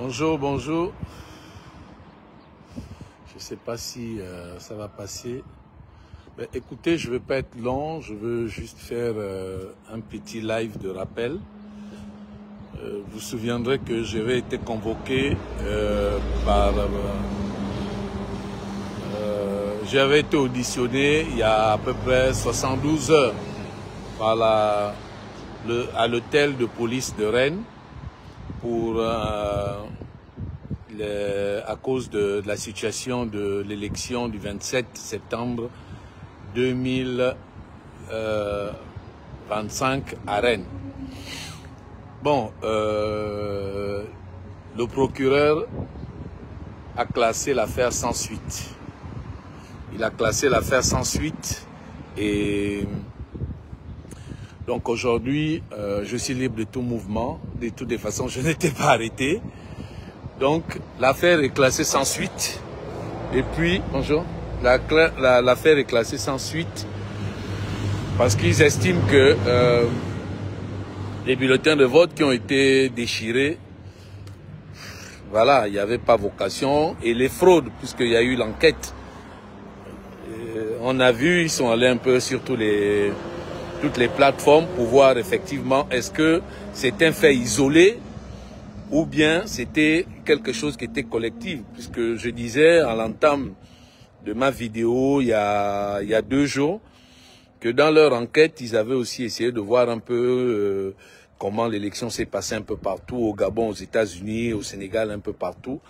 Bonjour, bonjour. Je ne sais pas si ça va passer. Mais écoutez, je ne veux pas être long, je veux juste faire un petit live de rappel. Vous vous souviendrez que j'avais été convoqué j'avais été auditionné il y a à peu près 72 heures par à l'hôtel de police de Rennes pour à cause de la situation de l'élection du 27 septembre 2025 à Rennes. Bon, le procureur a classé l'affaire sans suite. Il a classé l'affaire sans suite et donc aujourd'hui, je suis libre de tout mouvement. De toutes les façons, je n'étais pas arrêté. Donc l'affaire est classée sans suite. Et puis, bonjour, l'affaire est classée sans suite parce qu'ils estiment que les bulletins de vote qui ont été déchirés, voilà, il n'y avait pas vocation. Et les fraudes, puisqu'il y a eu l'enquête, on a vu, ils sont allés un peu sur toutes les plateformes pour voir effectivement est-ce que c'est un fait isolé ou bien c'était quelque chose qui était collectif. Puisque je disais à l'entame de ma vidéo il y a 2 jours que dans leur enquête, ils avaient aussi essayé de voir un peu comment l'élection s'est passée un peu partout, au Gabon, aux États-Unis, au Sénégal, un peu partout.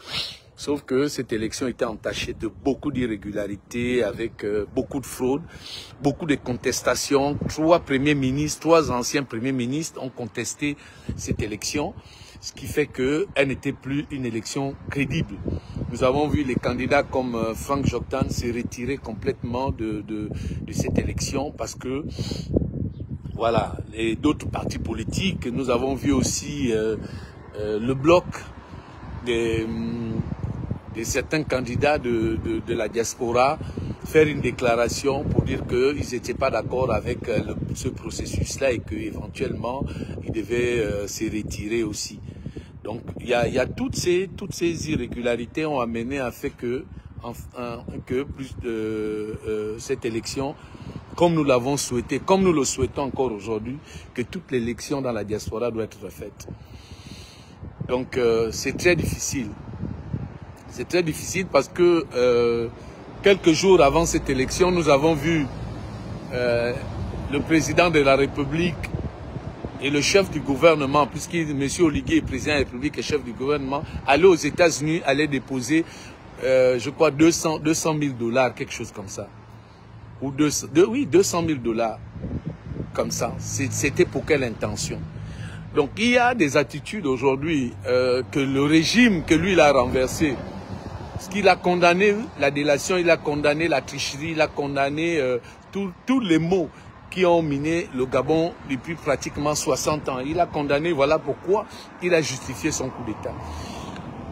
Sauf que cette élection était entachée de beaucoup d'irrégularités, avec beaucoup de fraudes, beaucoup de contestations. 3 premiers ministres, 3 anciens premiers ministres ont contesté cette élection, ce qui fait qu'elle n'était plus une élection crédible. Nous avons vu les candidats comme Franck Joktan se retirer complètement de cette élection parce que, voilà, et d'autres partis politiques. Nous avons vu aussi le bloc de certains candidats de la diaspora faire une déclaration pour dire qu'ils n'étaient pas d'accord avec ce processus-là et qu'éventuellement, ils devaient se retirer aussi. Donc, il y a toutes ces irrégularités ont amené à fait que cette élection, comme nous l'avons souhaité, comme nous le souhaitons encore aujourd'hui, que toute l'élection dans la diaspora doit être refaite. Donc, c'est très difficile. C'est très difficile parce que quelques jours avant cette élection, nous avons vu le président de la République et le chef du gouvernement, puisque M. Oligui est président de la République et chef du gouvernement, aller aux États-Unis, aller déposer, je crois, 200 000 $, quelque chose comme ça. Ou 200 000 $, comme ça. C'était pour quelle intention? Donc il y a des attitudes aujourd'hui que le régime que lui il a renversé, parce qu'il a condamné la délation, il a condamné la tricherie, il a condamné tous les maux qui ont miné le Gabon depuis pratiquement 60 ans. Il a condamné, voilà pourquoi il a justifié son coup d'État.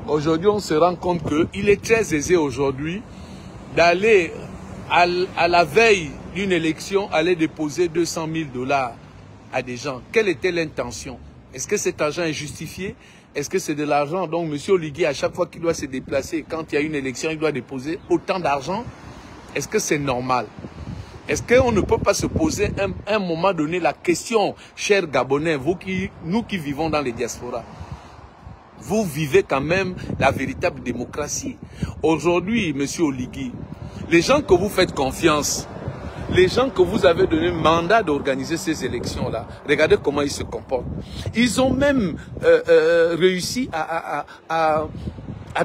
Aujourd'hui, on se rend compte qu'il est très aisé aujourd'hui d'aller à la veille d'une élection, aller déposer 200 000 $ à des gens. Quelle était l'intention? Est-ce que cet argent est justifié? Est-ce que c'est de l'argent? Donc, M. Oligui, à chaque fois qu'il doit se déplacer, quand il y a une élection, il doit déposer autant d'argent? Est-ce que c'est normal? Est-ce qu'on ne peut pas se poser à un moment donné la question, chers Gabonais, nous qui vivons dans les diasporas, vous vivez quand même la véritable démocratie. Aujourd'hui, M. Oligui, les gens que vous faites confiance, les gens que vous avez donné mandat d'organiser ces élections-là, regardez comment ils se comportent. Ils ont même réussi à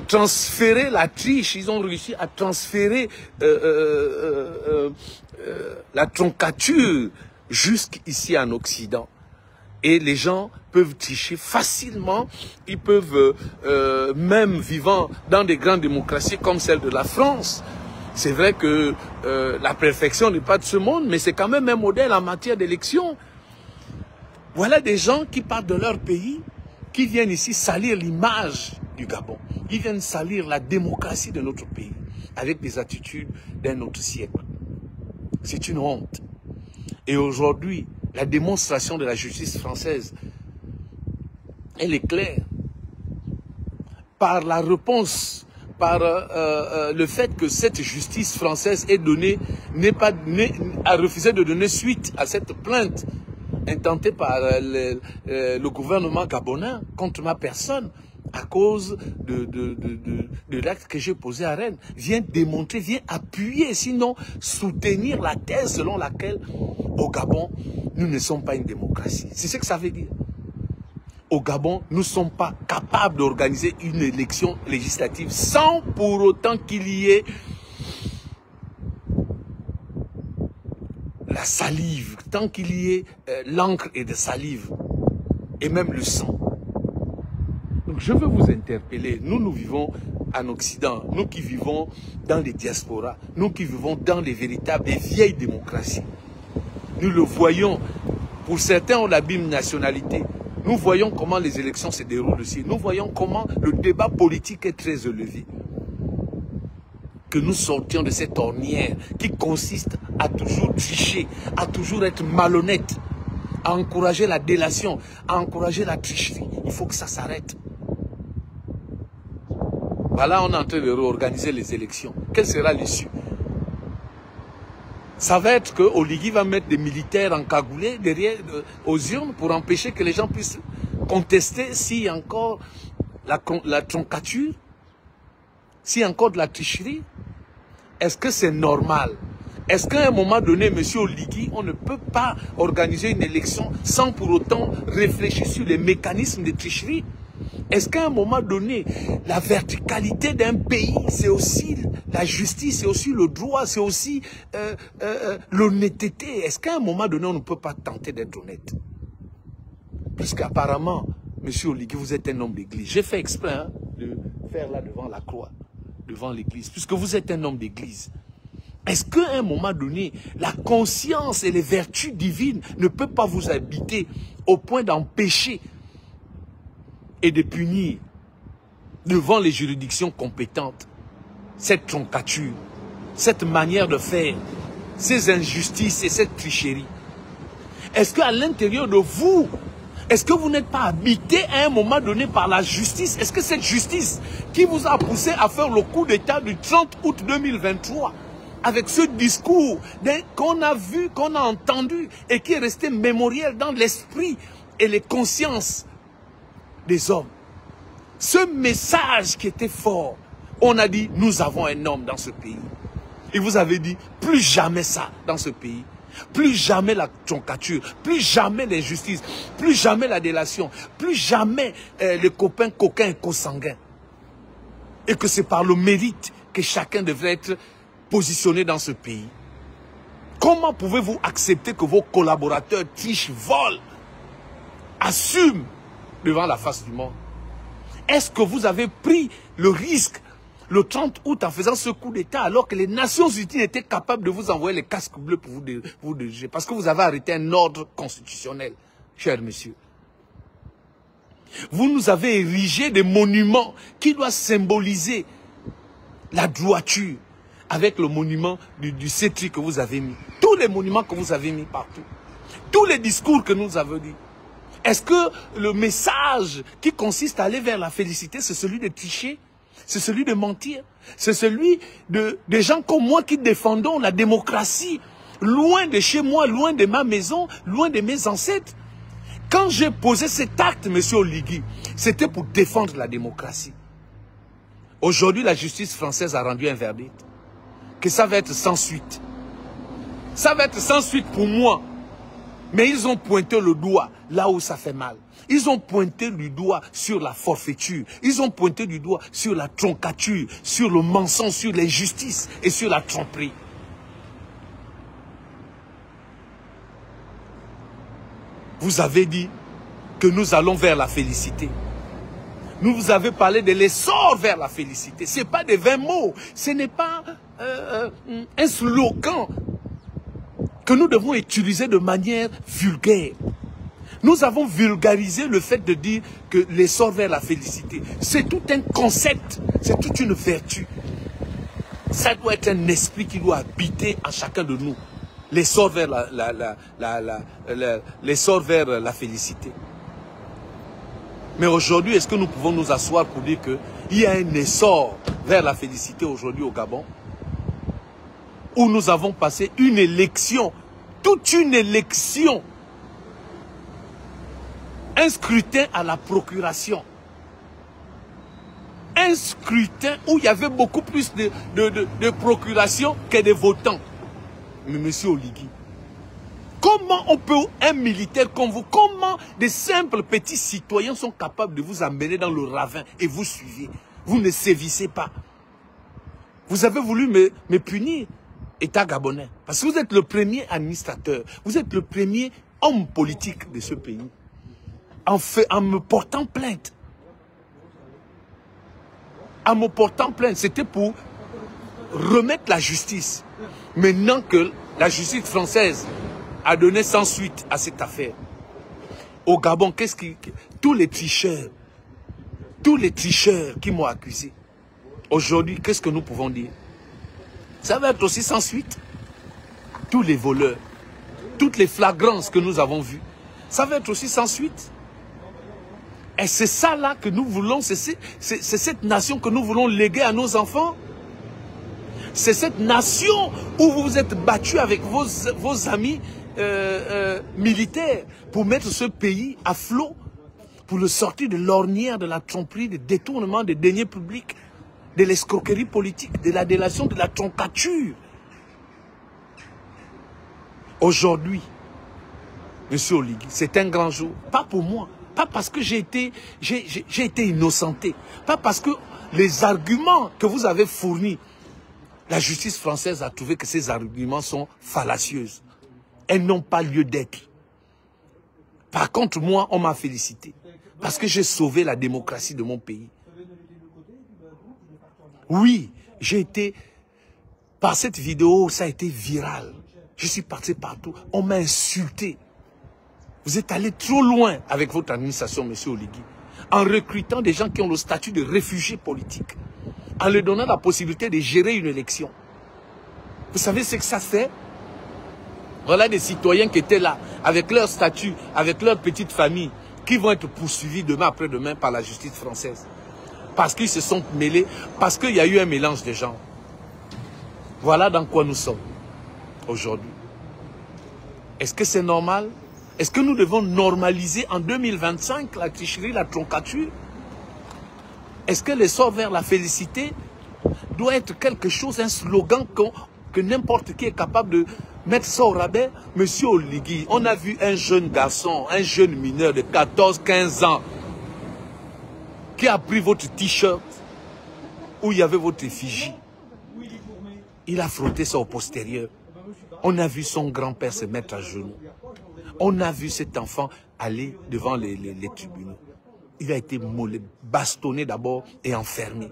transférer la triche, ils ont réussi à transférer la troncature jusqu'ici en Occident. Et les gens peuvent tricher facilement, ils peuvent, même vivant dans des grandes démocraties comme celle de la France, c'est vrai que la perfection n'est pas de ce monde, mais c'est quand même un modèle en matière d'élection. Voilà des gens qui partent de leur pays, qui viennent ici salir l'image du Gabon. Ils viennent salir la démocratie de notre pays, avec des attitudes d'un autre siècle. C'est une honte. Et aujourd'hui, la démonstration de la justice française, elle est claire. par la réponse, par le fait que cette justice française a refusé de donner suite à cette plainte intentée par le gouvernement gabonais contre ma personne à cause de l'acte que j'ai posé à Rennes, vient démontrer, vient appuyer, sinon soutenir la thèse selon laquelle au Gabon, nous ne sommes pas une démocratie. C'est ce que ça veut dire. Au Gabon, nous ne sommes pas capables d'organiser une élection législative sans pour autant qu'il y ait la salive, tant qu'il y ait l'encre et de salive, et même le sang. Donc je veux vous interpeller, nous vivons en Occident, nous qui vivons dans les diasporas, nous qui vivons dans les véritables et vieilles démocraties. Nous le voyons, pour certains on l'abîme nationalité. Nous voyons comment les élections se déroulent aussi. Nous voyons comment le débat politique est très élevé. Que nous sortions de cette ornière qui consiste à toujours tricher, à toujours être malhonnête, à encourager la délation, à encourager la tricherie. Il faut que ça s'arrête. Voilà, on est en train de réorganiser les élections. Quelle sera l'issue? Ça va être que Oligui va mettre des militaires encagoulés derrière aux urnes pour empêcher que les gens puissent contester s'il y a encore la troncature, s'il y a encore de la tricherie. Est-ce que c'est normal? Est-ce qu'à un moment donné, M. Oligui, on ne peut pas organiser une élection sans pour autant réfléchir sur les mécanismes de tricherie? Est-ce qu'à un moment donné, la verticalité d'un pays, c'est aussi la justice, c'est aussi le droit, c'est aussi l'honnêteté? Est-ce qu'à un moment donné, on ne peut pas tenter d'être honnête? Puisqu'apparemment, M. Oligui, vous êtes un homme d'église. J'ai fait exprès de faire là devant la croix, devant l'église, puisque vous êtes un homme d'église. Est-ce qu'à un moment donné, la conscience et les vertus divines ne peuvent pas vous habiter au point d'empêcher et de punir devant les juridictions compétentes cette troncature, cette manière de faire, ces injustices et cette tricherie? Est-ce qu'à l'intérieur de vous, est-ce que vous n'êtes pas habité à un moment donné par la justice? Est-ce que cette justice qui vous a poussé à faire le coup d'État du 30 août 2023, avec ce discours qu'on a vu, qu'on a entendu et qui est resté mémoriel dans l'esprit et les consciences des hommes, ce message qui était fort, on a dit, nous avons un homme dans ce pays. Et vous avez dit, plus jamais ça dans ce pays. Plus jamais la troncature, plus jamais l'injustice, plus jamais la délation, plus jamais les copains coquins et co-sanguins. Et que c'est par le mérite que chacun devrait être positionné dans ce pays. Comment pouvez-vous accepter que vos collaborateurs trichent, volent, assument devant la face du monde? Est-ce que vous avez pris le risque le 30 août en faisant ce coup d'État alors que les Nations Unies étaient capables de vous envoyer les casques bleus pour vous diriger? Parce que vous avez arrêté un ordre constitutionnel, cher monsieur. Vous nous avez érigé des monuments qui doivent symboliser la droiture avec le monument du cétri que vous avez mis. Tous les monuments que vous avez mis partout. Tous les discours que nous avons dit. Est-ce que le message qui consiste à aller vers la félicité, c'est celui de tricher? C'est celui de mentir? C'est celui des gens comme moi qui défendons la démocratie, loin de chez moi, loin de ma maison, loin de mes ancêtres? Quand j'ai posé cet acte, M. Oligui, c'était pour défendre la démocratie. Aujourd'hui, la justice française a rendu un verdict. Que ça va être sans suite. Ça va être sans suite pour moi. Mais ils ont pointé le doigt là où ça fait mal. Ils ont pointé du doigt sur la forfaiture. Ils ont pointé du doigt sur la troncature, sur le mensonge, sur l'injustice et sur la tromperie. Vous avez dit que nous allons vers la félicité. Nous vous avez parlé de l'essor vers la félicité. Ce n'est pas des 20 mots. Ce n'est pas un slogan que nous devons utiliser de manière vulgaire. Nous avons vulgarisé le fait de dire que l'essor vers la félicité. C'est tout un concept, c'est toute une vertu. Ça doit être un esprit qui doit habiter en chacun de nous. L'essor vers l'essor vers la félicité. Mais aujourd'hui, est-ce que nous pouvons nous asseoir pour dire qu'il y a un essor vers la félicité aujourd'hui au Gabon, où nous avons passé une élection, toute une élection, un scrutin à la procuration, un scrutin où il y avait beaucoup plus de procurations que de votants. Mais monsieur Oligui, comment on peut, un militaire comme vous, comment des simples petits citoyens sont capables de vous amener dans le ravin et vous suivez? Vous ne sévissez pas. Vous avez voulu me punir, État gabonais, parce que vous êtes le premier administrateur, vous êtes le premier homme politique de ce pays, en me portant plainte. En me portant plainte, c'était pour remettre la justice. Maintenant que la justice française a donné sans suite à cette affaire, au Gabon, tous les tricheurs qui m'ont accusé, aujourd'hui, qu'est-ce que nous pouvons dire? Ça va être aussi sans suite. Tous les voleurs, toutes les flagrances que nous avons vues, ça va être aussi sans suite. Et c'est ça là que nous voulons, c'est cette nation que nous voulons léguer à nos enfants. C'est cette nation où vous vous êtes battus avec vos amis militaires pour mettre ce pays à flot, pour le sortir de l'ornière, de la tromperie, des détournements, des deniers publics, de l'escroquerie politique, de la délation, de la troncature. Aujourd'hui, monsieur Oligui, c'est un grand jour. Pas pour moi, pas parce que j'ai été innocenté, pas parce que les arguments que vous avez fournis, la justice française a trouvé que ces arguments sont fallacieux. Elles n'ont pas lieu d'être. Par contre, moi, on m'a félicité. Parce que j'ai sauvé la démocratie de mon pays. Oui, j'ai été... Par cette vidéo, ça a été viral. Je suis parti partout. On m'a insulté. Vous êtes allé trop loin avec votre administration, monsieur Oligui, en recrutant des gens qui ont le statut de réfugiés politiques, en leur donnant la possibilité de gérer une élection. Vous savez ce que ça fait? Voilà des citoyens qui étaient là, avec leur statut, avec leur petite famille, qui vont être poursuivis demain après-demain par la justice française. Parce qu'ils se sont mêlés, parce qu'il y a eu un mélange de gens. Voilà dans quoi nous sommes aujourd'hui. Est-ce que c'est normal? Est-ce que nous devons normaliser en 2025 la tricherie, la troncature? Est-ce que l'essor vers la félicité doit être quelque chose, un slogan que n'importe qui est capable de mettre ça au rabais? Monsieur Oligui, on a vu un jeune garçon, un jeune mineur de 14-15 ans qui a pris votre t-shirt où il y avait votre effigie. Il a frotté ça au postérieur. On a vu son grand-père se mettre à genoux. On a vu cet enfant aller devant les tribunaux. Il a été bastonné d'abord et enfermé.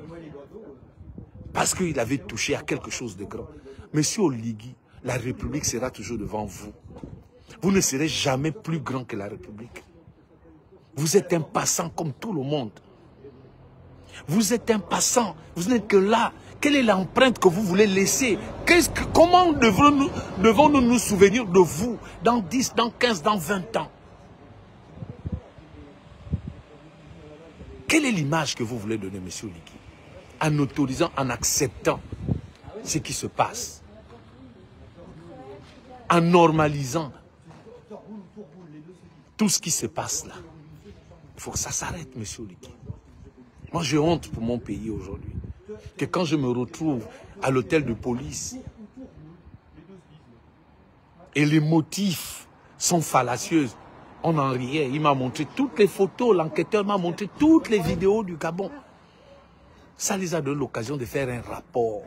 Parce qu'il avait touché à quelque chose de grand. Monsieur Oligui, la République sera toujours devant vous. Vous ne serez jamais plus grand que la République. Vous êtes un passant comme tout le monde. Vous êtes un passant. Vous n'êtes que là. Quelle est l'empreinte que vous voulez laisser? Comment devons-nous nous souvenir de vous dans 10, dans 15, dans 20 ans? Quelle est l'image que vous voulez donner, monsieur Oligui, en autorisant, en acceptant ce qui se passe, en normalisant tout ce qui se passe là? Il faut que ça s'arrête, monsieur Oligui. Moi, j'ai honte pour mon pays aujourd'hui. Que quand je me retrouve à l'hôtel de police et les motifs sont fallacieux, on en riait. Il m'a montré toutes les photos, l'enquêteur m'a montré toutes les vidéos du Gabon. Ça les a donné l'occasion de faire un rapport.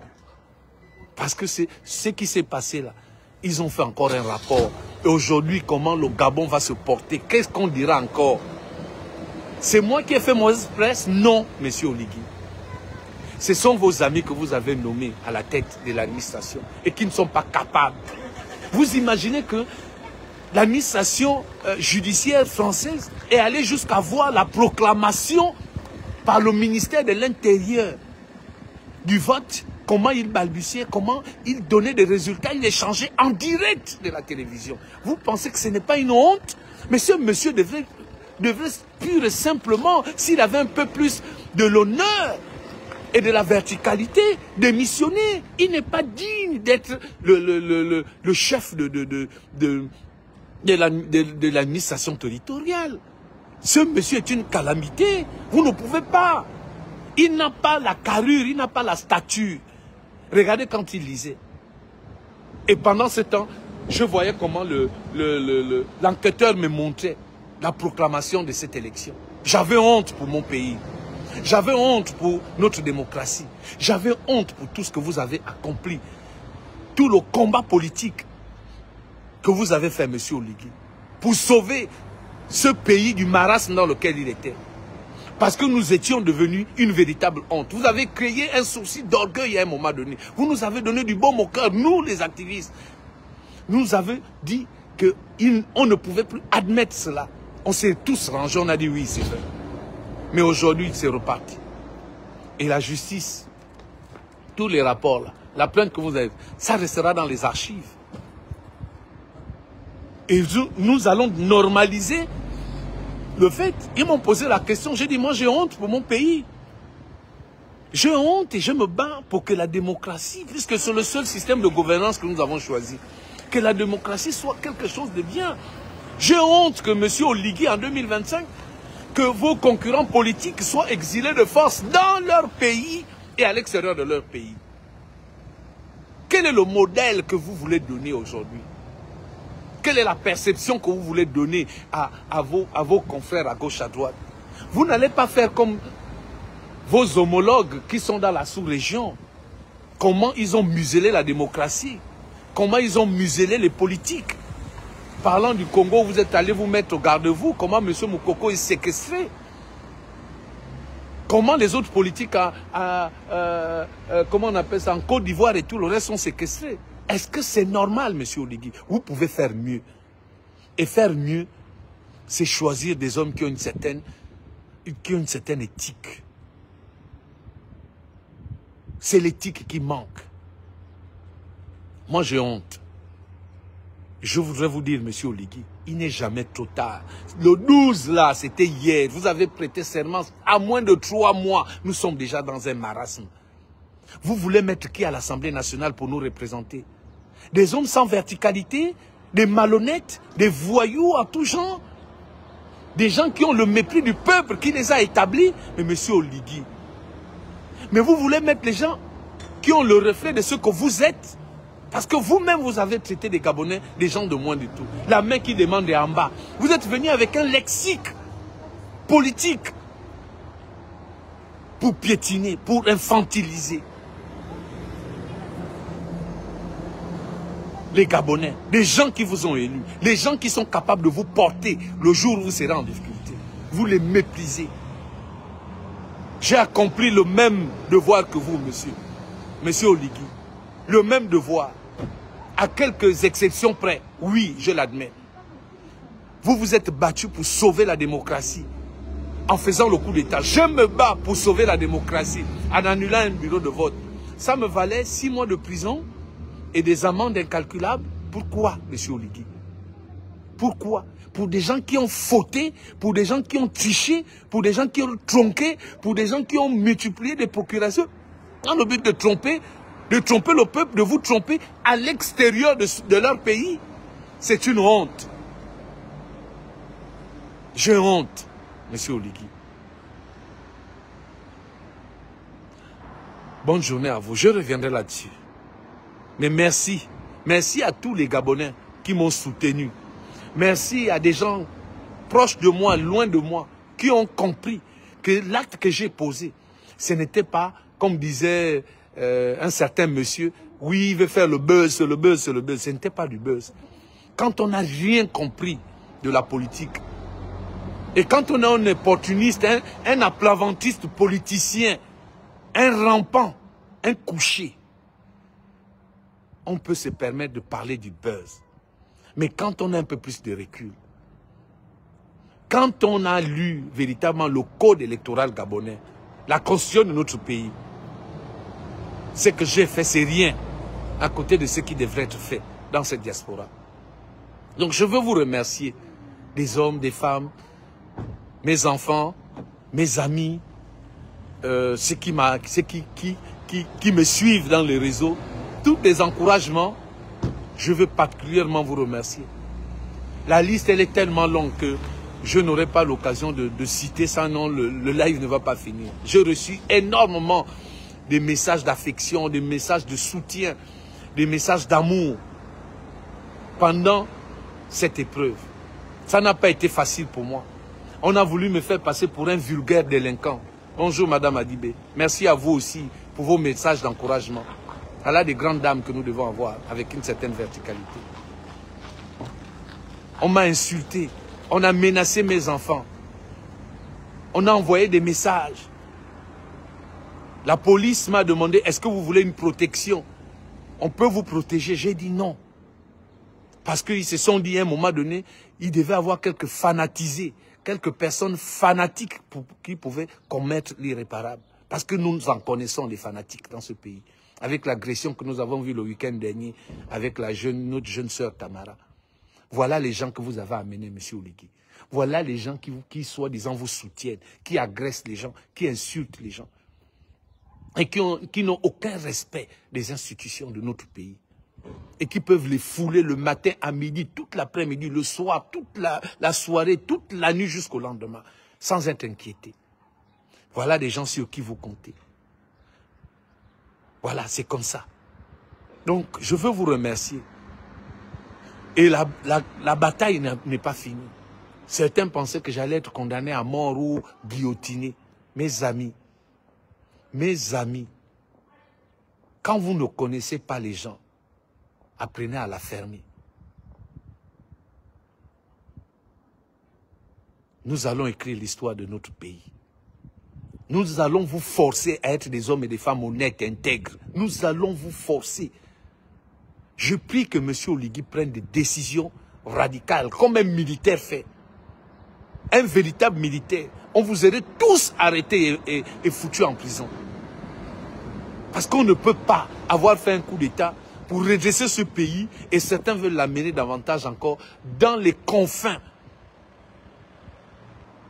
Parce que c'est ce qui s'est passé là. Ils ont fait encore un rapport. Et aujourd'hui, comment le Gabon va se porter? Qu'est-ce qu'on dira encore? C'est moi qui ai fait mauvaise presse? Non, monsieur Oligui. Ce sont vos amis que vous avez nommés à la tête de l'administration et qui ne sont pas capables. Vous imaginez que l'administration judiciaire française est allée jusqu'à voir la proclamation par le ministère de l'Intérieur du vote, comment il balbutiait, comment il donnait des résultats, il échangeait en direct de la télévision. Vous pensez que ce n'est pas une honte? Monsieur devrait devrait pur et simplement, s'il avait un peu plus de l'honneur et de la verticalité, démissionner. Il n'est pas digne d'être le chef de l'administration territoriale. Ce monsieur est une calamité. Vous ne pouvez pas. Il n'a pas la carrure, il n'a pas la stature. Regardez quand il lisait. Et pendant ce temps, je voyais comment l'enquêteur me montrait la proclamation de cette élection. J'avais honte pour mon pays. J'avais honte pour notre démocratie. J'avais honte pour tout ce que vous avez accompli. Tout le combat politique que vous avez fait, monsieur Oligui, pour sauver ce pays du marasme dans lequel il était. Parce que nous étions devenus une véritable honte. Vous avez créé un souci d'orgueil à un moment donné. Vous nous avez donné du baume au cœur, nous les activistes. Nous avons dit qu'on ne pouvait plus admettre cela. On s'est tous rangés, on a dit oui, c'est vrai. Mais aujourd'hui, c'est reparti. Et la justice, tous les rapports, là, la plainte que vous avez, ça restera dans les archives. Et nous allons normaliser le fait. Ils m'ont posé la question, j'ai dit, moi j'ai honte pour mon pays. J'ai honte et je me bats pour que la démocratie, puisque c'est le seul système de gouvernance que nous avons choisi, que la démocratie soit quelque chose de bien. J'ai honte que M. Oligui, en 2025, que vos concurrents politiques soient exilés de force dans leur pays et à l'extérieur de leur pays. Quel est le modèle que vous voulez donner aujourd'hui? Quelle est la perception que vous voulez donner à vos confrères à gauche, à droite? Vous n'allez pas faire comme vos homologues qui sont dans la sous-région. Comment ils ont muselé la démocratie? Comment ils ont muselé les politiques? Parlant du Congo, vous êtes allé vous mettre au garde-vous. Comment M. Moukoko est séquestré? Comment les autres politiques, comment on appelle ça, en Côte d'Ivoire et tout le reste sont séquestrés? Est-ce que c'est normal, M. Oligui? Vous pouvez faire mieux. Et faire mieux, c'est choisir des hommes qui ont une certaine éthique. C'est l'éthique qui manque. Moi, j'ai honte. Je voudrais vous dire, M. Oligui, il n'est jamais trop tard. Le 12, là, c'était hier. Vous avez prêté serment à moins de 3 mois. Nous sommes déjà dans un marasme. Vous voulez mettre qui à l'Assemblée nationale pour nous représenter? Des hommes sans verticalité, des malhonnêtes, des voyous en tout genre, des gens qui ont le mépris du peuple qui les a établis. Mais M. Oligui, mais vous voulez mettre les gens qui ont le reflet de ce que vous êtes? Parce que vous-même, vous avez traité des Gabonais des gens de moins du tout. La main qui demande est en bas. Vous êtes venu avec un lexique politique pour piétiner, pour infantiliser les Gabonais, les gens qui vous ont élus, les gens qui sont capables de vous porter le jour où vous serez en difficulté. Vous les méprisez. J'ai accompli le même devoir que vous, monsieur Oligui. Le même devoir. À quelques exceptions près, oui, je l'admets. Vous vous êtes battu pour sauver la démocratie en faisant le coup d'État. Je me bats pour sauver la démocratie en annulant un bureau de vote. Ça me valait 6 mois de prison et des amendes incalculables. Pourquoi, M. Oligui? Pourquoi? Pour des gens qui ont fauté, pour des gens qui ont triché, pour des gens qui ont tronqué, pour des gens qui ont multiplié des procurations dans le but de tromper le peuple, de vous tromper à l'extérieur de leur pays. C'est une honte. J'ai honte, M. Oligui. Bonne journée à vous. Je reviendrai là-dessus. Mais merci. Merci à tous les Gabonais qui m'ont soutenu. Merci à des gens proches de moi, loin de moi, qui ont compris que l'acte que j'ai posé, ce n'était pas, comme disait un certain monsieur, oui, il veut faire le buzz, le buzz, le buzz. Ce n'était pas du buzz. Quand on n'a rien compris de la politique, et quand on est un opportuniste, un aplavantiste politicien, un rampant, un couché, on peut se permettre de parler du buzz. Mais quand on a un peu plus de recul, quand on a lu véritablement le code électoral gabonais, la constitution de notre pays, ce que j'ai fait, c'est rien à côté de ce qui devrait être fait dans cette diaspora. Donc je veux vous remercier, des hommes, des femmes, mes enfants, mes amis, ceux qui me suivent dans les réseaux, tous les encouragements, je veux particulièrement vous remercier. La liste, elle est tellement longue que je n'aurai pas l'occasion de citer ça, non, le live ne va pas finir. J'ai reçu énormément de messages d'affection, des messages de soutien, des messages d'amour pendant cette épreuve. Ça n'a pas été facile pour moi. On a voulu me faire passer pour un vulgaire délinquant. Bonjour Madame Adibé. Merci à vous aussi pour vos messages d'encouragement. Voilà des grandes dames que nous devons avoir avec une certaine verticalité. On m'a insulté. On a menacé mes enfants. On a envoyé des messages. La police m'a demandé, est-ce que vous voulez une protection? On peut vous protéger. J'ai dit non. Parce qu'ils se sont dit à un moment donné, il devait avoir quelques fanatisés, quelques personnes fanatiques qui pouvaient commettre l'irréparable. Parce que nous en connaissons des fanatiques dans ce pays. Avec l'agression que nous avons vue le week-end dernier avec notre jeune sœur Tamara. Voilà les gens que vous avez amenés, M. Oligui. Voilà les gens qui soi-disant vous soutiennent, qui agressent les gens, qui insultent les gens. Et qui n'ont aucun respect des institutions de notre pays. Et qui peuvent les fouler le matin à midi, toute l'après-midi, le soir, toute la soirée, toute la nuit jusqu'au lendemain, sans être inquiétés. Voilà des gens sur qui vous comptez. Voilà, c'est comme ça. Donc, je veux vous remercier. Et la bataille n'est pas finie. Certains pensaient que j'allais être condamné à mort ou guillotiné. Mes amis, quand vous ne connaissez pas les gens, apprenez à la fermer. Nous allons écrire l'histoire de notre pays. Nous allons vous forcer à être des hommes et des femmes honnêtes, intègres. Nous allons vous forcer. Je prie que M. Oligui prenne des décisions radicales, comme un militaire fait. Un véritable militaire. On vous aurait tous arrêtés et foutus en prison. Parce qu'on ne peut pas avoir fait un coup d'État pour redresser ce pays et certains veulent l'amener davantage encore dans les confins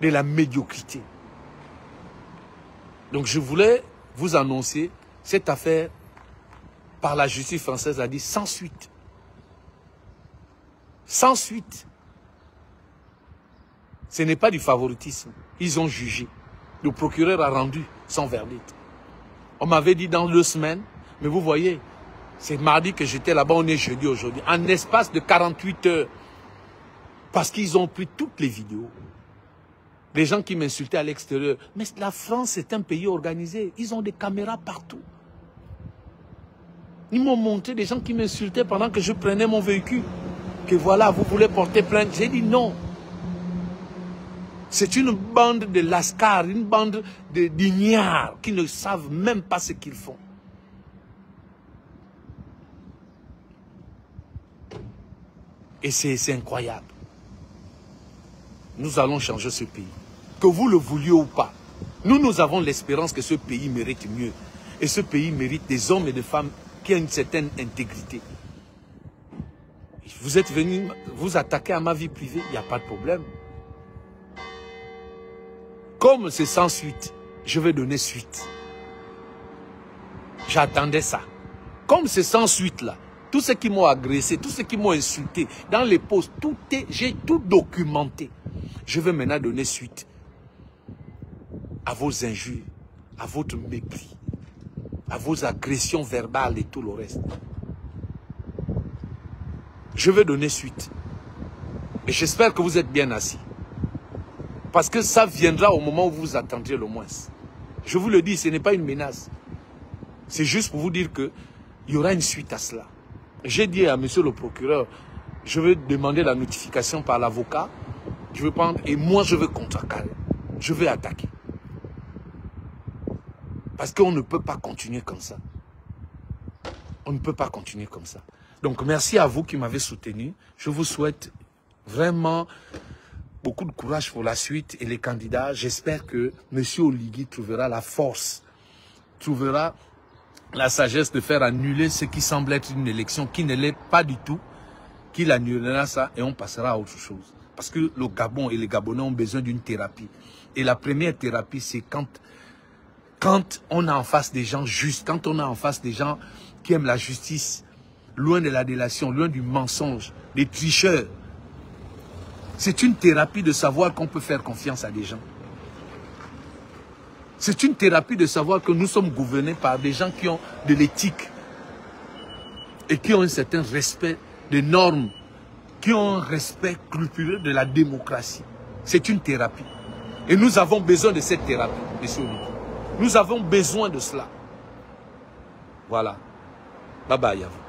de la médiocrité. Donc je voulais vous annoncer cette affaire par la justice française a dit sans suite. Sans suite. Ce n'est pas du favoritisme. Ils ont jugé. Le procureur a rendu son verdict. On m'avait dit dans 2 semaines, mais vous voyez, c'est mardi que j'étais là-bas, on est jeudi aujourd'hui. En espace de 48 heures. Parce qu'ils ont pris toutes les vidéos. Les gens qui m'insultaient à l'extérieur. Mais la France est un pays organisé. Ils ont des caméras partout. Ils m'ont montré des gens qui m'insultaient pendant que je prenais mon véhicule. Que voilà, vous voulez porter plainte. J'ai dit non. C'est une bande de lascars, une bande d'ignards qui ne savent même pas ce qu'ils font. Et c'est incroyable. Nous allons changer ce pays. Que vous le vouliez ou pas. Nous avons l'espérance que ce pays mérite mieux. Et ce pays mérite des hommes et des femmes qui ont une certaine intégrité. Vous êtes venus vous attaquer à ma vie privée, il n'y a pas de problème. Comme c'est sans suite, je vais donner suite. J'attendais ça. Comme c'est sans suite là, tous ceux qui m'ont agressé, tous ceux qui m'ont insulté, dans les posts, j'ai tout documenté. Je vais maintenant donner suite à vos injures, à votre mépris, à vos agressions verbales et tout le reste. Je vais donner suite. Et j'espère que vous êtes bien assis. Parce que ça viendra au moment où vous vous attendrez le moins. Je vous le dis, ce n'est pas une menace. C'est juste pour vous dire qu'il y aura une suite à cela. J'ai dit à monsieur le procureur, je vais demander la notification par l'avocat. Je vais prendre, et moi je vais contrecarrer. Je vais attaquer. Parce qu'on ne peut pas continuer comme ça. On ne peut pas continuer comme ça. Donc merci à vous qui m'avez soutenu. Je vous souhaite vraiment beaucoup de courage pour la suite et les candidats. J'espère que M. Oligui trouvera la force, trouvera la sagesse de faire annuler ce qui semble être une élection qui ne l'est pas du tout, qu'il annulera ça et on passera à autre chose. Parce que le Gabon et les Gabonais ont besoin d'une thérapie. Et la première thérapie, c'est quand on a en face des gens justes, quand on a en face des gens qui aiment la justice, loin de la délation, loin du mensonge, des tricheurs. C'est une thérapie de savoir qu'on peut faire confiance à des gens. C'est une thérapie de savoir que nous sommes gouvernés par des gens qui ont de l'éthique et qui ont un certain respect des normes, qui ont un respect scrupuleux de la démocratie. C'est une thérapie. Et nous avons besoin de cette thérapie, M. Oligui. Nous avons besoin de cela. Voilà. Bye bye à vous.